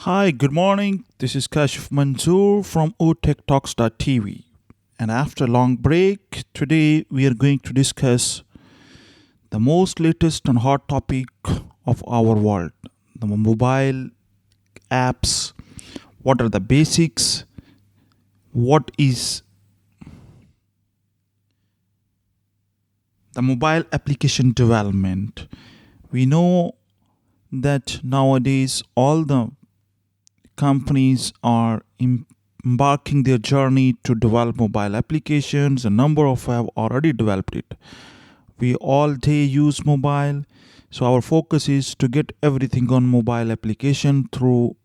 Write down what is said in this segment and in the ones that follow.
Hi, good morning. This is Kashif Manzoor from otechtalks.tv. And after a long break, today we are going to discuss the most latest and hot topic of our world, the mobile apps. What are the basics? What is the mobile application development? We know that nowadays all the companies are embarking their journey to develop mobile applications. A number of have already developed it. We all day use mobile, so our focus is to get everything on mobile application through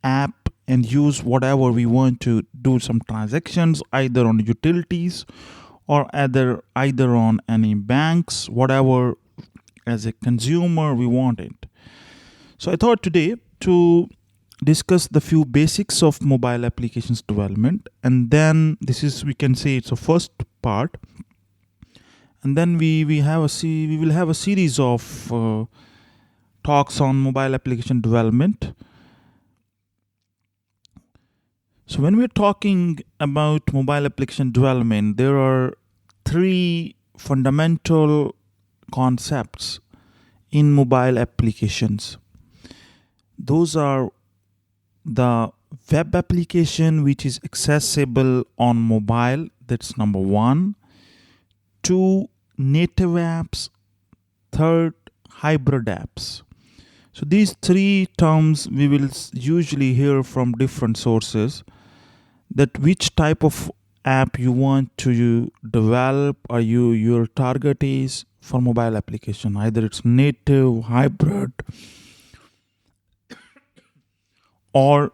app and use whatever we want to do some transactions either on utilities or either on any banks, whatever as a consumer we want it. So I thought today to discuss the few basics of mobile applications development, and then this is, we can say, it's a first part, and then we will have a series of talks on mobile application development. So when we're talking about mobile application development, there are three fundamental concepts in mobile applications. Those are the web application which is accessible on mobile, that's number one. Two, native apps. Third, hybrid apps. So these three terms we will usually hear from different sources, that which type of app you want to develop or your target is for mobile application, either it's native, hybrid, or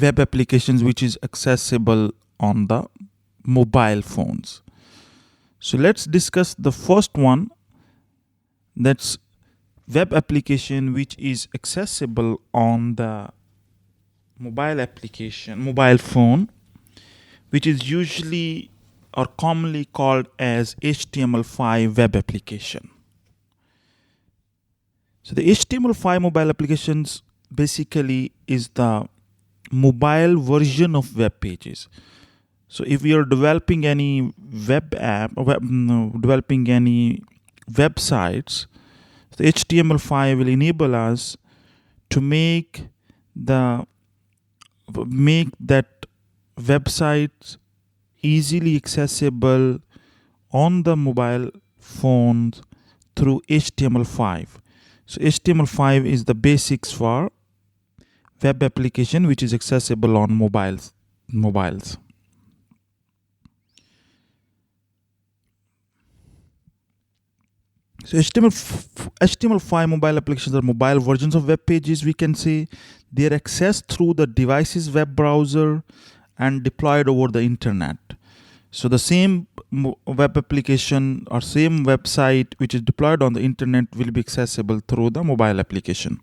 web applications which is accessible on the mobile phones. So let's discuss the first one, that's web application which is accessible on the mobile phone, which is usually or commonly called as HTML5 web application. So the HTML5 mobile applications basically is the mobile version of web pages. So if you are developing any web app or developing any websites, the HTML5 will enable us to make that website easily accessible on the mobile phones through HTML5. So HTML5 is the basics for web application which is accessible on mobiles. So HTML5 mobile applications are mobile versions of web pages. We can say they are accessed through the device's web browser and deployed over the internet. So the same web application or same website which is deployed on the internet will be accessible through the mobile application.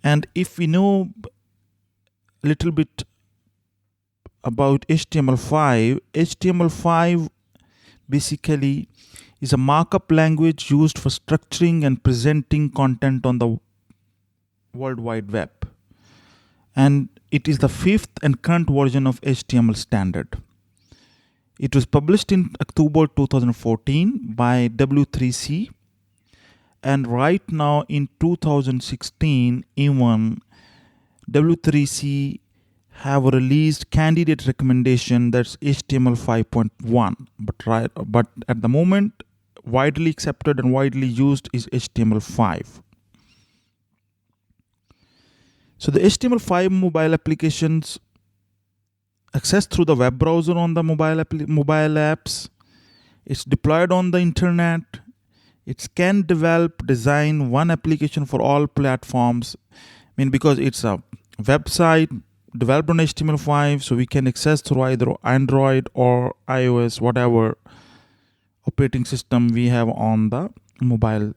And if we know a little bit about HTML5 basically is a markup language used for structuring and presenting content on the World Wide Web. And it is the fifth and current version of HTML standard. It was published in October 2014 by W3C, and right now in 2016 even W3C have released candidate recommendation, that's HTML 5.1, but at the moment widely accepted and widely used is HTML5. So the HTML5 mobile applications accessed through the web browser on the mobile apps. It's deployed on the internet. It can design one application for all platforms. Because it's a website developed on HTML5, so we can access through either Android or iOS, whatever operating system we have on the mobile.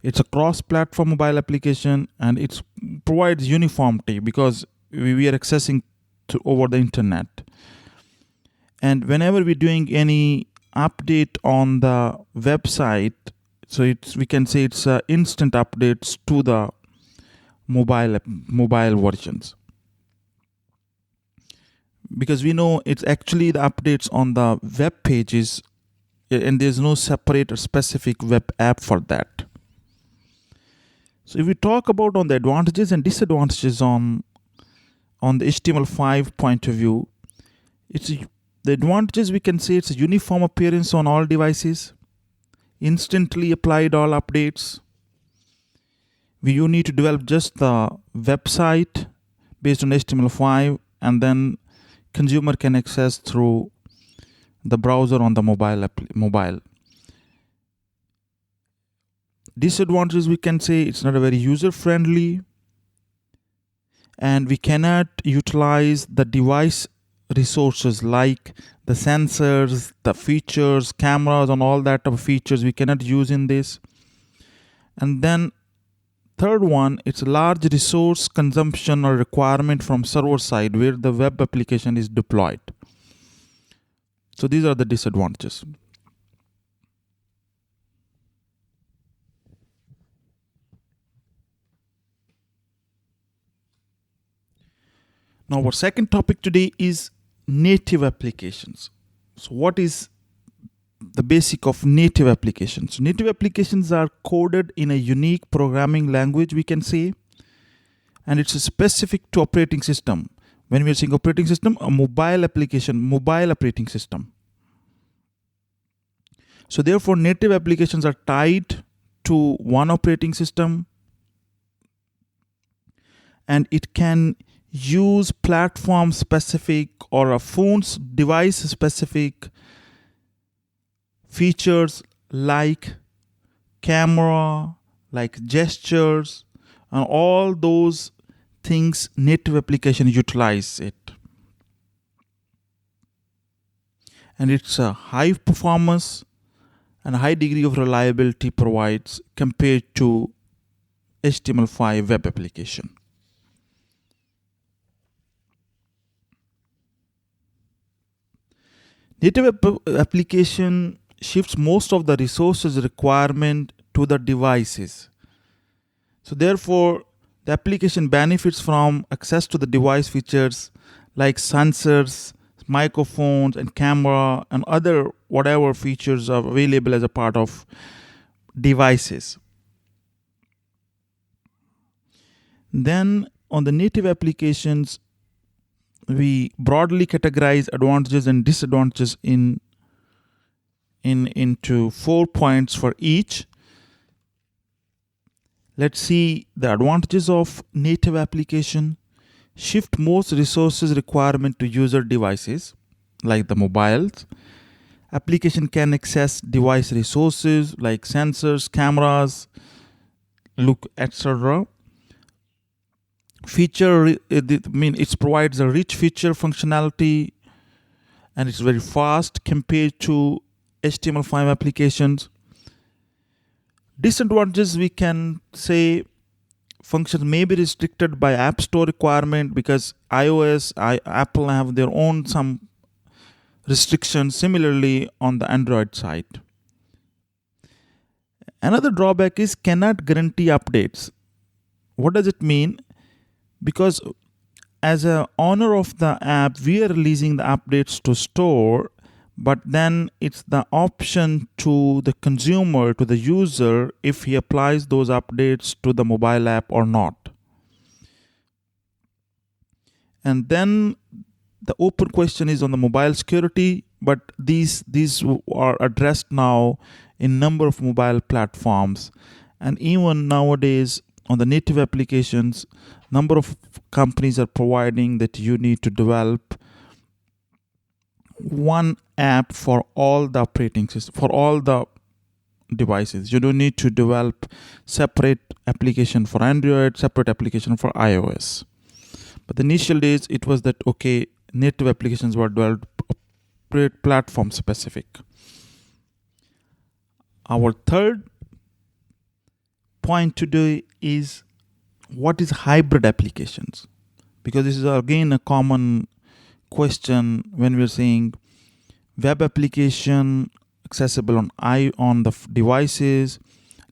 It's a cross-platform mobile application, and it provides uniformity because we are accessing over the internet. And whenever we're doing any update on the website, so we can say it's instant updates to the mobile versions, because we know it's actually the updates on the web pages, and there's no separate or specific web app for that. So if we talk about on the advantages and disadvantages on the HTML5 point of view, the advantages, we can say it's a uniform appearance on all devices, instantly applied all updates. You need to develop just the website based on HTML5, and then consumer can access through the browser on the mobile. Disadvantages, we can say it's not a very user friendly, and we cannot utilize the device resources like the sensors, the features, cameras, and all that type of features we cannot use in this. And then third one, it's a large resource consumption or requirement from server side where the web application is deployed. So these are the disadvantages. Now our second topic today is native applications. So what is the basic of native applications? Native applications are coded in a unique programming language, we can say, and it's specific to operating system. When we are saying operating system, a mobile operating system. So therefore, native applications are tied to one operating system, and it can use platform specific or a phone's device specific features like camera, like gestures, and all those things native application utilize it. And it's a high performance and a high degree of reliability provides compared to HTML5 web application. Native application shifts most of the resources requirement to the devices. So therefore, the application benefits from access to the device features like sensors, microphones, and camera, and other whatever features are available as a part of devices. Then on the native applications, we broadly categorize advantages and disadvantages into 4 points for each. Let's see the advantages of native application. Shift most resources requirement to user devices like the mobiles. Application can access device resources like sensors, cameras, etc. It provides a rich feature functionality, and it's very fast compared to HTML5 applications. Disadvantages, we can say functions may be restricted by App Store requirement because Apple have their own some restrictions similarly on the Android side. Another drawback is cannot guarantee updates. What does it mean? Because as an owner of the app, we are releasing the updates to store, but then it's the option to the consumer, to the user, if he applies those updates to the mobile app or not. And then the open question is on the mobile security, but these are addressed now in number of mobile platforms. And even nowadays on the native applications, number of companies are providing that you need to develop one app for all the operating system, for all the devices. You don't need to develop separate application for Android, separate application for iOS. But the initial days, it was that, okay, native applications were developed platform specific. Our third point today is what is hybrid applications? Because this is again a common question when we're saying web application accessible on the devices,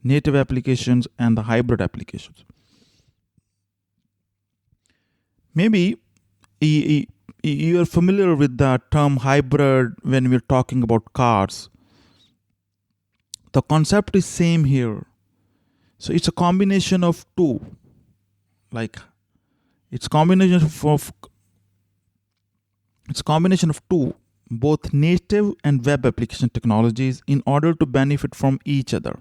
native applications, and the hybrid applications. Maybe you are familiar with the term hybrid when we're talking about cars. The concept is same here. So it's a combination of two. Like it's combination of two, both native and web application technologies in order to benefit from each other.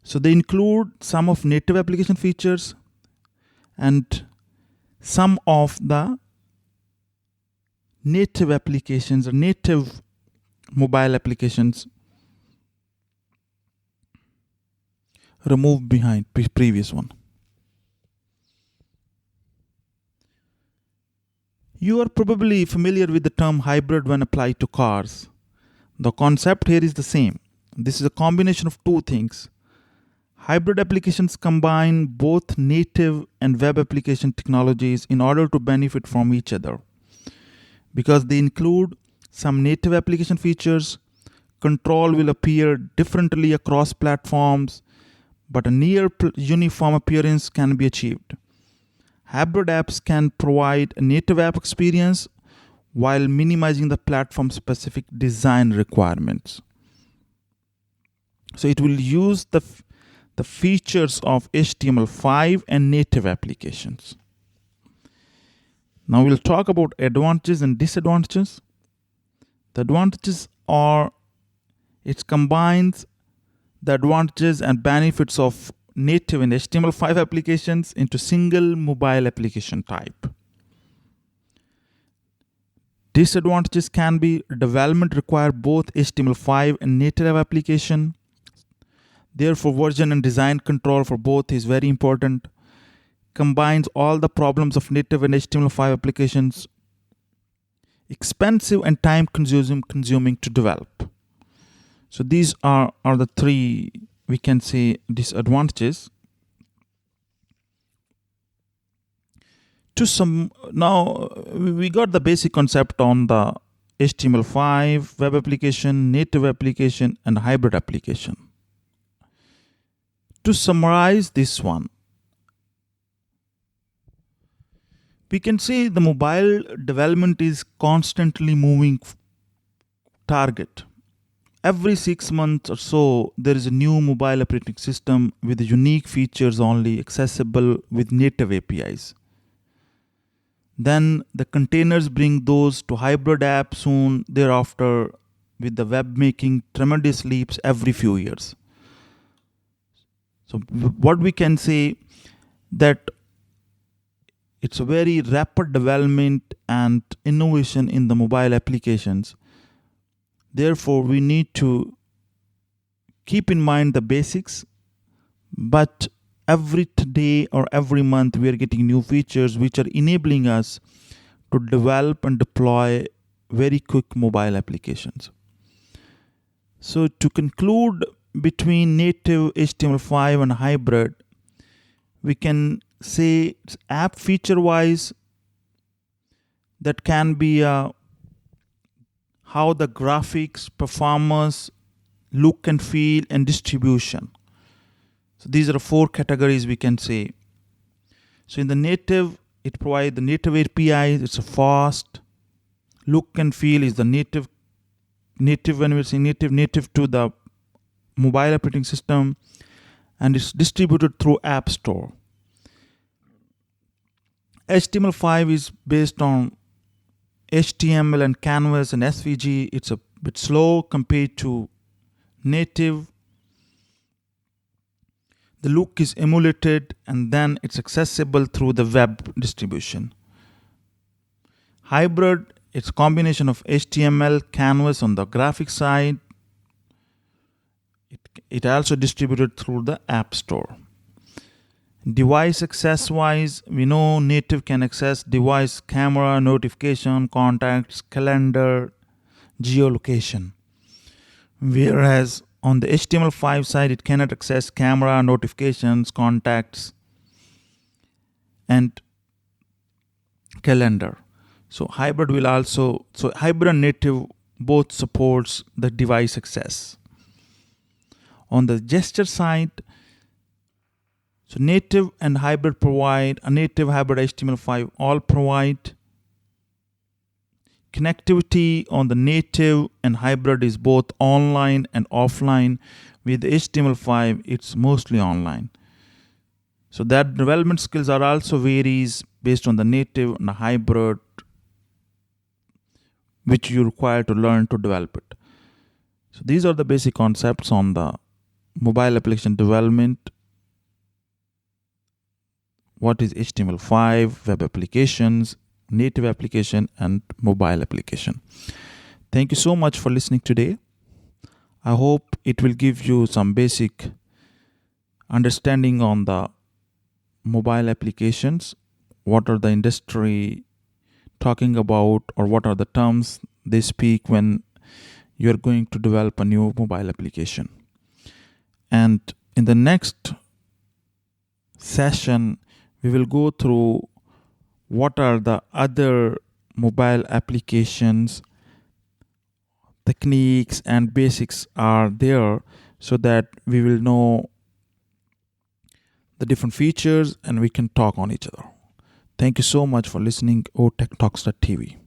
So they include some of native application features and some of the native applications or native mobile applications removed behind previous one. You are probably familiar with the term hybrid when applied to cars. The concept here is the same. This is a combination of two things. Hybrid applications combine both native and web application technologies in order to benefit from each other. Because they include some native application features, control will appear differently across platforms, but a near uniform appearance can be achieved. Hybrid apps can provide a native app experience while minimizing the platform specific design requirements. So it will use the features of HTML5 and native applications. Now we'll talk about advantages and disadvantages. The advantages are it combines the advantages and benefits of native and HTML5 applications into single mobile application type. Disadvantages can be development require both HTML5 and native application. Therefore, version and design control for both is very important. Combines all the problems of native and HTML5 applications. Expensive and time consuming to develop. So these are the three, we can say, disadvantages. Now we got the basic concept on the HTML5 web application, native application, and hybrid application. To summarize this one, we can say the mobile development is constantly moving target. Every 6 months or so, there is a new mobile operating system with unique features only accessible with native APIs. Then the containers bring those to hybrid apps soon thereafter, with the web making tremendous leaps every few years. So what we can say that it's a very rapid development and innovation in the mobile applications. Therefore, we need to keep in mind the basics, but every day or every month we are getting new features which are enabling us to develop and deploy very quick mobile applications. So to conclude, between native HTML5 and hybrid, we can say app feature wise that can be how the graphics, performance, look and feel, and distribution. So these are 4 categories we can say. So in the native, it provides the native APIs. It's a fast. Look and feel is the native when we say native to the mobile operating system, and it's distributed through App Store. HTML5 is based on HTML and Canvas and SVG. It's a bit slow compared to native. The look is emulated and then it's accessible through the web distribution. Hybrid, it's a combination of HTML, Canvas on the graphic side. It also distributed through the App Store. Device access wise, we know native can access device, camera, notification, contacts, calendar, geolocation. Whereas on the HTML5 side, it cannot access camera, notifications, contacts, and calendar. So hybrid and native both supports the device access. On the gesture side, So native and hybrid provide, a native, hybrid, HTML5 all provide. Connectivity on the native and hybrid is both online and offline. With HTML5, it's mostly online. So that development skills are also varies based on the native and the hybrid which you require to learn to develop it. So these are the basic concepts on the mobile application development. What is HTML5, web applications, native application, and mobile application. Thank you so much for listening today. I hope it will give you some basic understanding on the mobile applications. What are the industry talking about, or what are the terms they speak when you're going to develop a new mobile application. And in the next session, we will go through what are the other mobile applications, techniques and basics are there, so that we will know the different features and we can talk on each other. Thank you so much for listening. OTechTalks.tv.